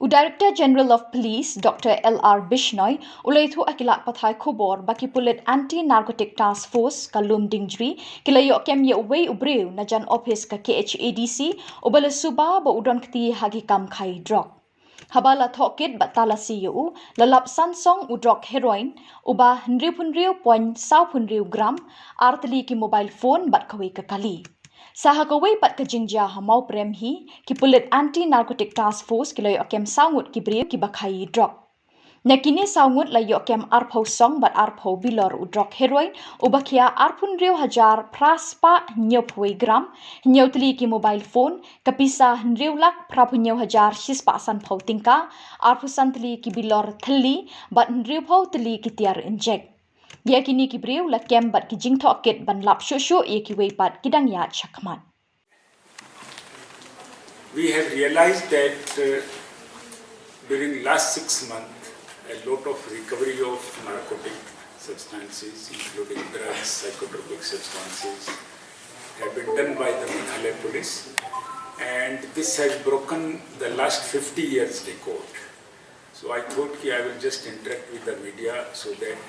Director General of Police Dr. L R Bishnoi iathuh akilak pathai Khubor baki pulit Anti Narcotic Task Force ka Lumdiengjri kilayo kem uwei briew najan ophis ka KHADC ubala suba ba udon kti hagi kam khaii drok. Habala thokit batalasi yu lalap sansong udrok heroin uba 100.7 gram artli ki mobile phone bat khawi ka kali. Sahakaway pat kajingja hamau prem hi ki pulit Anti Narcotic Task Force kilayo kem sangut ki briew ki bakhai drok. Nakini sangut layo kem arpau song bat arpau bilor udrok heroin ubakia arpun riu hajar praspa nyopwe gram nyotli ki mobile phone kapisa riu lak prapunyo hajar shispa san pau tingka arpusantli ki bilor thali bat riu pau tli ki tiar inject. Yakini ki briew la kem bat ki jingtho kit ban lap shosho ye ki weipat kidang ya chakman. We have realized that during last 6 months, a lot of recovery of narcotic substances, including drugs, psychotropic substances, have been done by the Meghalaya police, and this has broken the last 50 years record. So I thought I will just interact with the media so that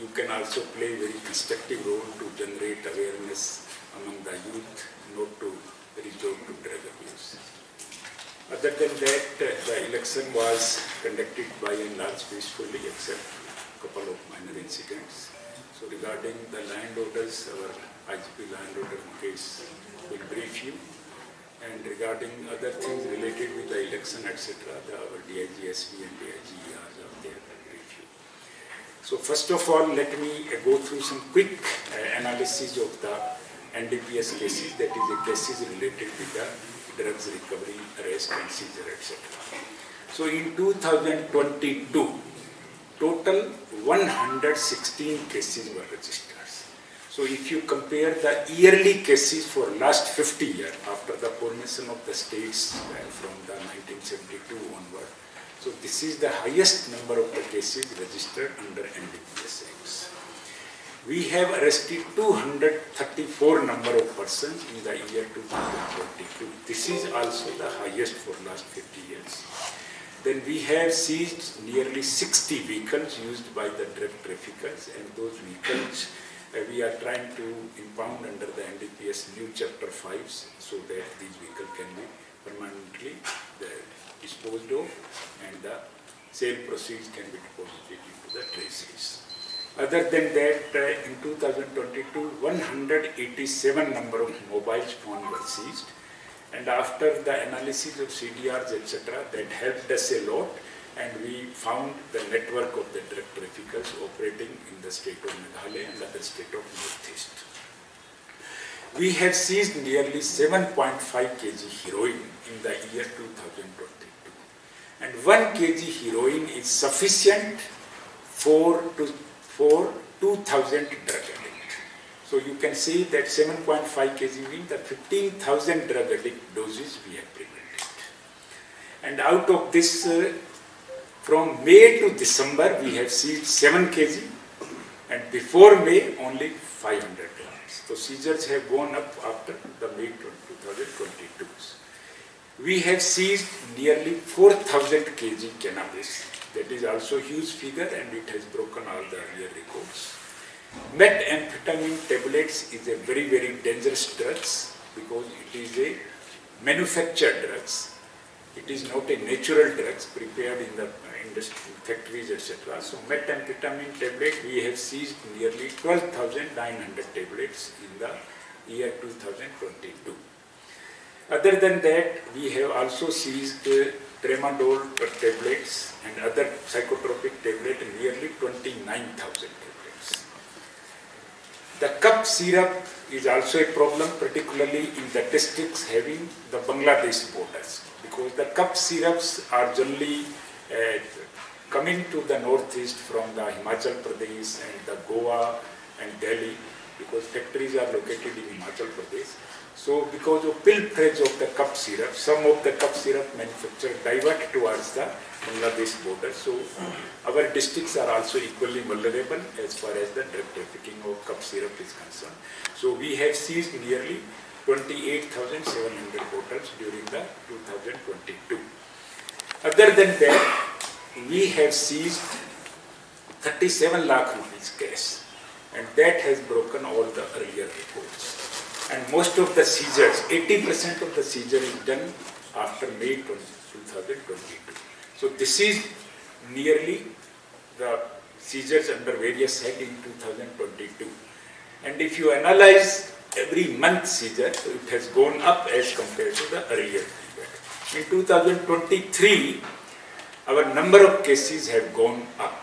you can also play a very constructive role to generate awareness among the youth not to resort to drug abuse. Other than that, the election was conducted by and large peacefully except a couple of minor incidents. So regarding the land orders, our IGP land order case will brief you. And regarding other things related with the election, etc., our DIG, SV and DIG are there to brief you. So first of all, let me go through some quick analysis of the NDPS cases, that is the cases related with the drugs recovery, arrest and seizure, etc. So in 2022, total 116 cases were registered. So if you compare the yearly cases for last 50 years, after the formation of the states from the 1972 onward, so this is the highest number of the cases registered under NDPS Acts. We have arrested 234 number of persons in the year 2022. This is also the highest for last 50 years. Then we have seized nearly 60 vehicles used by the drug traffickers, and those vehicles we are trying to impound under the NDPS new chapter 5 so that these vehicles can be permanently disposed of and the sale proceeds can be deposited into the treasuries. Other than that, in 2022, 187 number of mobile phones were seized, and after the analysis of CDRs, etc., that helped us a lot, and we found the network of the drug traffickers operating in the state of Meghalaya and other state of Northeast. We have seized nearly 7.5 kg heroin in the year 2022. And 1 kg heroin is sufficient for 2,000 drug addicts. So you can see that 7.5 kg means that 15,000 drug addict doses we have prevented. And out of this, from May to December, we have seized 7 kg, and before May, only 500 grams. So seizures have gone up after the May 2022. We have seized nearly 4,000 kg cannabis. That is also a huge figure, and it has broken all the earlier records. Methamphetamine tablets is a very, very dangerous drug because it is a manufactured drug. It is not a natural drug prepared in the industry, factories, etc. So methamphetamine tablet, we have seized nearly 12,900 tablets in the year 2022. Other than that, we have also seized tramadol tablets and other psychotropic tablets, nearly 29,000 tablets. The cup syrup is also a problem, particularly in the districts having the Bangladesh borders, because the cup syrups are generally coming to the northeast from the Himachal Pradesh and the Goa and Delhi, because factories are located in Himachal Pradesh. So because of pilferage of the cup syrup, some of the cup syrup manufacturers divert towards the Bangladesh border. So our districts are also equally vulnerable as far as the drug trafficking of cup syrup is concerned. So we have seized nearly 28,700 bottles during the 2022. Other than that, we have seized 37 lakh rupees cash, and that has broken all the earlier records. And most of the seizures, 80% of the seizure is done after May 2022. So this is nearly the seizures under various heads in 2022. And if you analyze every month seizure, so it has gone up as compared to the earlier period. In 2023, our number of cases have gone up.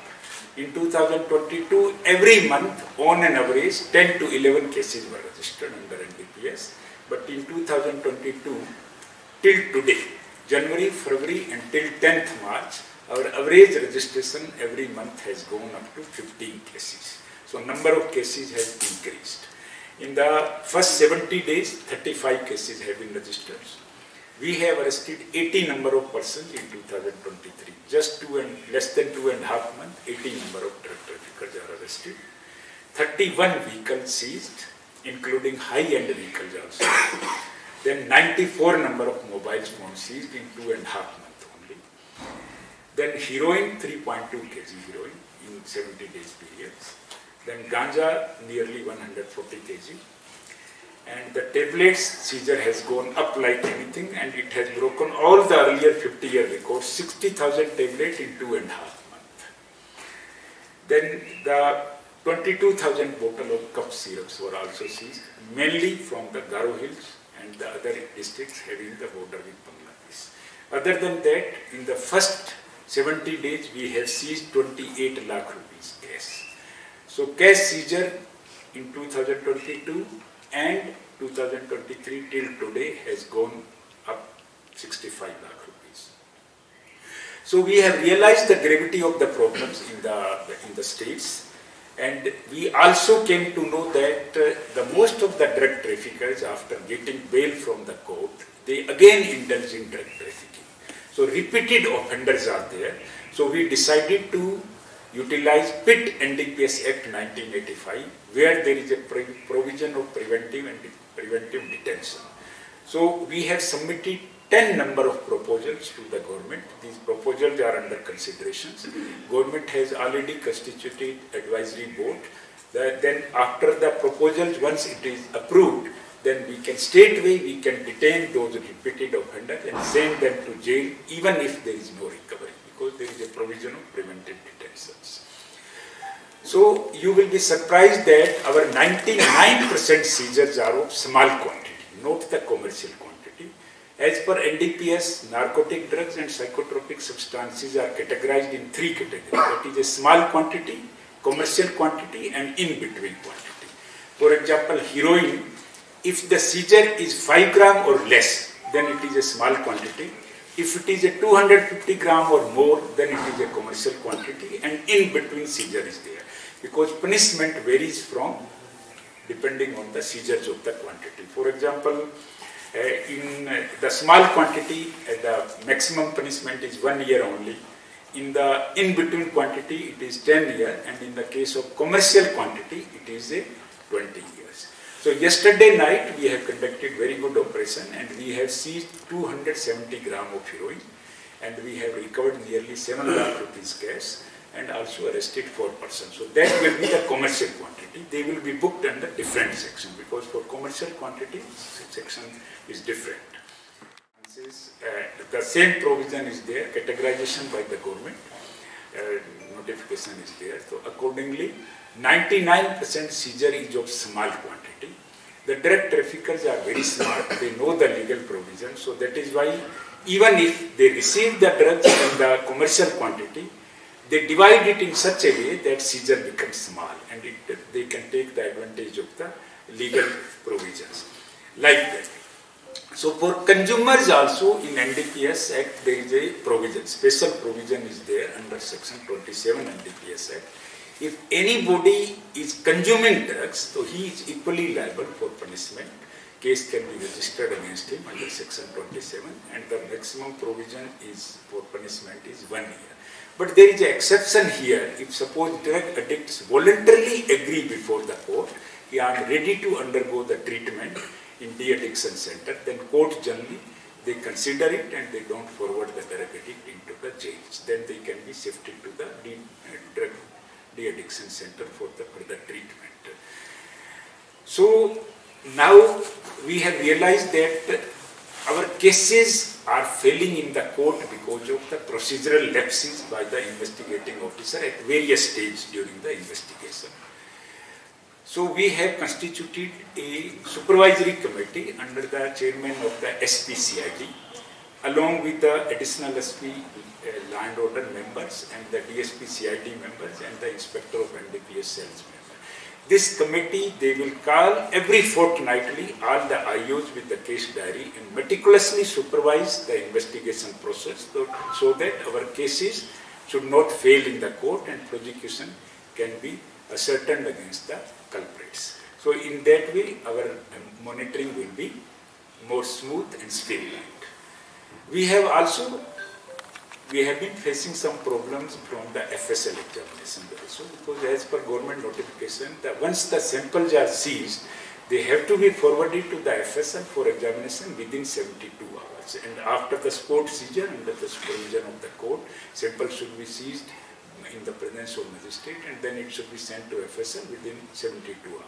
In 2022, every month, on an average, 10 to 11 cases were registered under NDPS. But in 2022, till today, January, February, until 10th March, our average registration every month has gone up to 15 cases. So, number of cases has increased. In the first 70 days, 35 cases have been registered. We have arrested 80 number of persons in 2023. Just less than 2.5 months, 80 number of drug traffickers are arrested. 31 vehicles seized, including high-end vehicles also. Then 94 number of mobile phones seized in 2.5 months only. Then heroin, 3.2 kg heroin in 70 days periods. Then ganja, nearly 140 kg. And the tablets seizure has gone up like anything, and it has broken all the earlier 50-year records, 60,000 tablets in 2.5 months. Then the 22,000 bottle of cough syrups were also seized, mainly from the Garo Hills and the other districts having the border with Bangladesh. Other than that, in the first 70 days, we have seized 28 lakh rupees cash. So cash seizure in 2022 and 2023 till today has gone up 65 lakh rupees. So we have realized the gravity of the problems in the states, and we also came to know that the most of the drug traffickers, after getting bail from the court, they again indulge in drug trafficking. So repeated offenders are there. So we decided to utilize PIT NDPS Act 1985, where there is a provision of preventive detention. So we have submitted 10 number of proposals to the government. These proposals are under consideration. Government has already constituted advisory board. Then after the proposals, once it is approved, then we can straightway detain those repeated offenders and send them to jail even if there is no recovery, because there is a provision of preventive detentions. So you will be surprised that our 99% seizures are of small quantity, not the commercial quantity. As per NDPS, narcotic drugs and psychotropic substances are categorized in 3 categories. That is a small quantity, commercial quantity, and in-between quantity. For example, heroin, if the seizure is 5 gram or less, then it is a small quantity. If it is a 250 gram or more, then it is a commercial quantity, and in-between seizure is there. Because punishment varies depending on the seizures of the quantity. For example, in the small quantity, the maximum punishment is 1 year only. In the in-between quantity, it is 10 years, and in the case of commercial quantity, it is a 20 years. So yesterday night, we have conducted very good operation, and we have seized 270 gram of heroin, and we have recovered nearly 7 lakh rupees cash, and also arrested 4 persons. So that will be the commercial quantity. They will be booked under different section, because for commercial quantity, section is different. The same provision is there, categorization by the government, notification is there. So accordingly, 99% seizure is of small quantity. The drug traffickers are very smart, they know the legal provision, so that is why even if they receive the drugs in the commercial quantity, they divide it in such a way that seizure becomes small, and they can take the advantage of the legal provisions like that. So for consumers also in NDPS Act there is a provision, special provision is there under section 27 NDPS Act. If anybody is consuming drugs, so he is equally liable for punishment. Case can be registered against him under section 27, and the maximum provision is for punishment is 1 year. But there is an exception here. If suppose drug addicts voluntarily agree before the court, I am ready to undergo the treatment in de-addiction center, then court generally, they consider it and they don't forward the drug addict into stage. Then they can be shifted to the drug de-addiction center for the further treatment. So now we have realized that our cases are failing in the court because of the procedural lapses by the investigating officer at various stages during the investigation. So we have constituted a supervisory committee under the chairman of the SPCID, along with the additional SP land order members and the DSP CID members and the inspector of NDPS sales members. This committee, they will call every fortnightly all the IOs with the case diary and meticulously supervise the investigation process so that our cases should not fail in the court and prosecution can be ascertained against the culprits. So in that way, our monitoring will be more smooth and streamlined. We have been facing some problems from the FSL examination also, because as per government notification, once the samples are seized, they have to be forwarded to the FSL for examination within 72 hours. And after the spot seizure, under the supervision of the court, samples should be seized in the presence of magistrate and then it should be sent to FSL within 72 hours.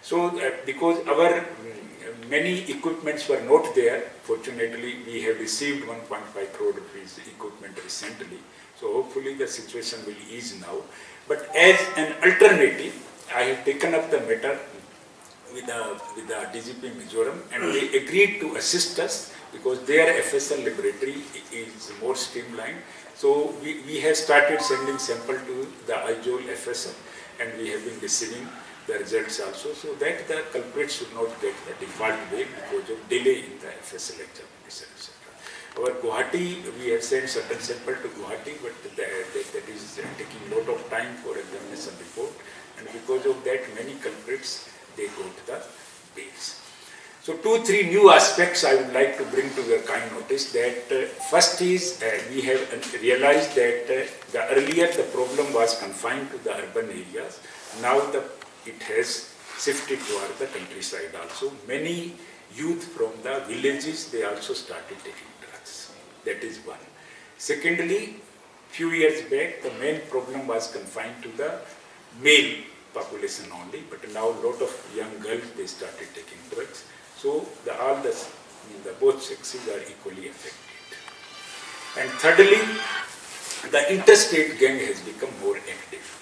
So because our many equipments were not there, fortunately we have received 1.5 crore rupees equipment recently. So hopefully the situation will ease now. But as an alternative, I have taken up the matter with the DGP Mizoram and they agreed to assist us because their FSL laboratory is more streamlined. So we have started sending sample to the IJOL FSL and we have been receiving the results also, so that the culprits should not get the default bail because of delay in the FSL examination, etc. Our Guwahati, we have sent certain sample to Guwahati, but that is taking a lot of time for examination report, and because of that, many culprits, they got the bails. So 2-3 new aspects I would like to bring to your kind notice. That first is we have realized that earlier the problem was confined to the urban areas. Now it has shifted toward the countryside also. Many youth from the villages, they also started taking drugs. That is one. Secondly, few years back, the main problem was confined to the male population only, but now a lot of young girls, they started taking drugs. So both sexes are equally affected. And thirdly, the interstate gang has become more active.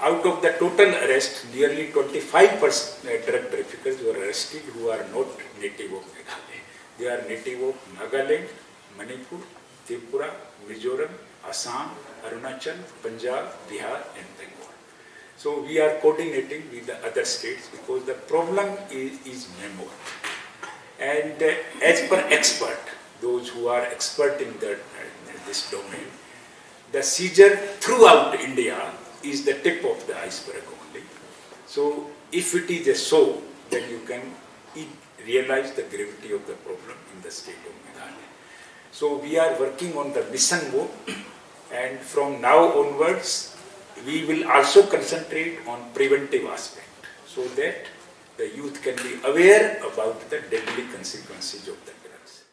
Out of the total arrest, nearly 25% drug traffickers were arrested who are not native of Meghalaya. They are native of Nagaland, Manipur, Tripura, Mizoram, Assam, Arunachal, Punjab, Bihar and Bengal. So we are coordinating with the other states because the problem is more. And as per expert, those who are expert in this domain, the seizure throughout India is the tip of the iceberg only. So if it is so, then you can realize the gravity of the problem in the state of Meghalaya. So we are working on the mission mode, and from now onwards, we will also concentrate on preventive aspect so that the youth can be aware about the deadly consequences of the drugs.